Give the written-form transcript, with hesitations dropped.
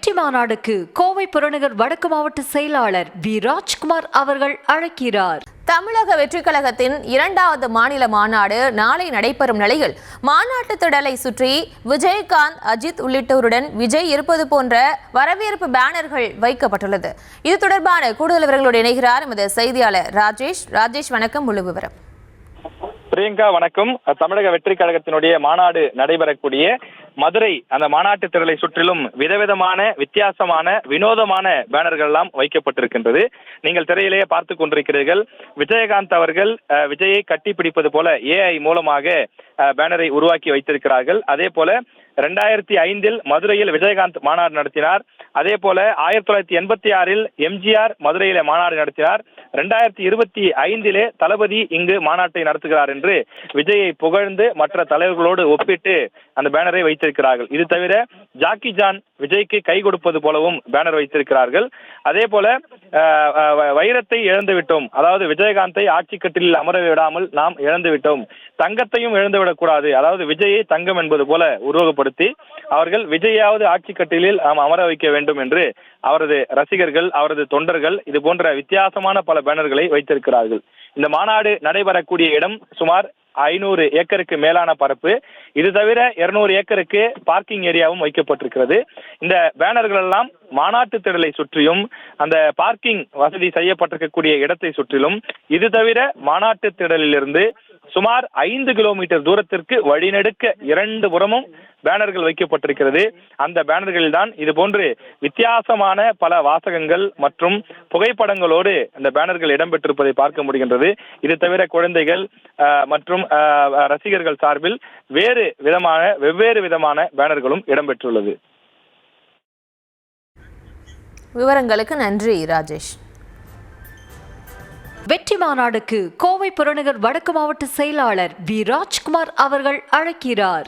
வெற்றி மாநாடுக்கு கோவை புறநகர் வடக்கு மாவட்ட செயலாளர் வி ராஜ்குமார் அவர்கள் அழைக்கிறார். தமிழக வெற்றிக் கழகத்தின் 2வது மாநில மாநாடு நாளை நடைபெறும் நிலையில் மாநாட்டு திடலை சுற்றி விஜயகாந்த், அஜித் உள்ளிட்டோருடன் விஜய் இருப்பது போன்ற வரவேற்பு பேனர்கள் வைக்கப்பட்டுள்ளது. இது தொடர்பான கூடுதல் விவரங்களோடு இணைகிறார் எமது செய்தியாளர் ராஜேஷ். வணக்கம். முழு விவரம். பிரியங்கா வணக்கம். தமிழக வெற்றி கழகத்தினுடைய மாநாடு நடைபெறக்கூடிய மதுரை அந்த மாநாட்டு திடலை சுற்றிலும் விதவிதமான வித்தியாசமான வினோதமான பேனர்கள் எல்லாம் வைக்கப்பட்டிருக்கின்றது. நீங்கள் திரையிலேயே பார்த்து கொண்டிருக்கிறீர்கள். விஜயகாந்த் அவர்கள் விஜயை கட்டி பிடிப்பது போல AI மூலமாக பேனரை உருவாக்கி வைத்திருக்கிறார்கள். அதே போல 2005 மதுரையில் விஜயகாந்த் மாநாடு நடத்தினார். அதே போல 1986 MGR மதுரையில மாநாடு நடத்தினார். 2025 தளபதி இங்கு மாநாட்டை நடத்துகிறார் என்று விஜயை புகழ்ந்து மற்ற தலைவர்களோடு ஒப்பிட்டு அந்த பேனரை வைத்திருக்கிறார்கள். இது தவிர ஜாக்கி ஜான் விஜய்க்கு கை கொடுப்பது போலவும் பேனர் வைத்திருக்கிறார்கள். அதே போல வைரத்தை இழந்து விட்டோம், அதாவது விஜயகாந்தை ஆட்சி கட்டிலில் அமர விடாமல் நாம் இழந்து விட்டோம், தங்கத்தையும் இழந்துவிடக் கூடாது, அதாவது விஜயை தங்கம் என்பது போல உருவகப்படுத்தி அவர்கள் விஜயாவது ஆட்சி கட்டிலில் நாம் அமர வைக்க வேண்டும் என்று அவரது ரசிகர்கள், அவரது தொண்டர்கள் இது போன்ற வித்தியாசமான பல பேனர்களை வைத்திருக்கிறார்கள். இந்த மாநாடு நடைபெறக்கூடிய இடம் சுமார் 500 ஏக்கருக்கு மேலான பரப்பு. இது தவிர 200 ஏக்கருக்கு பார்க்கிங் ஏரியாவும் வைக்கப்பட்டிருக்கிறது. இந்த பேனர்கள் எல்லாம் மாநாட்டு திடலை சுற்றியும் அந்த பார்க்கிங் வசதி செய்யப்பட்டிருக்கக்கூடிய இடத்தை சுற்றிலும், இது தவிர மாநாட்டு திடலிலிருந்து சுமார் 5 கிலோமீட்டர் தூரத்திற்கு வழிநெடுக்க 2 புறமும் பேனர்கள் வைக்கப்பட்டிருக்கிறது. அந்த பேனர்களில் தான் இது போன்று வித்தியாசமான பல வாசகங்கள் மற்றும் புகைப்படங்களோடு அந்த பேனர்கள் இடம்பெற்றிருப்பதை பார்க்க முடிகின்றது. இது தவிர குழந்தைகள் மற்றும் ரசிகர்கள் சார்பில் வெவ்வேறு விதமான பேனர்களும் இடம்பெற்றுள்ளது. விவரங்களுக்கு நன்றி ராஜேஷ். வெற்றி மாநாடுக்கு கோவை புறநகர் வடக்கு மாவட்ட செயலாளர் வி ராஜ்குமார் அவர்கள் அழைக்கிறார்.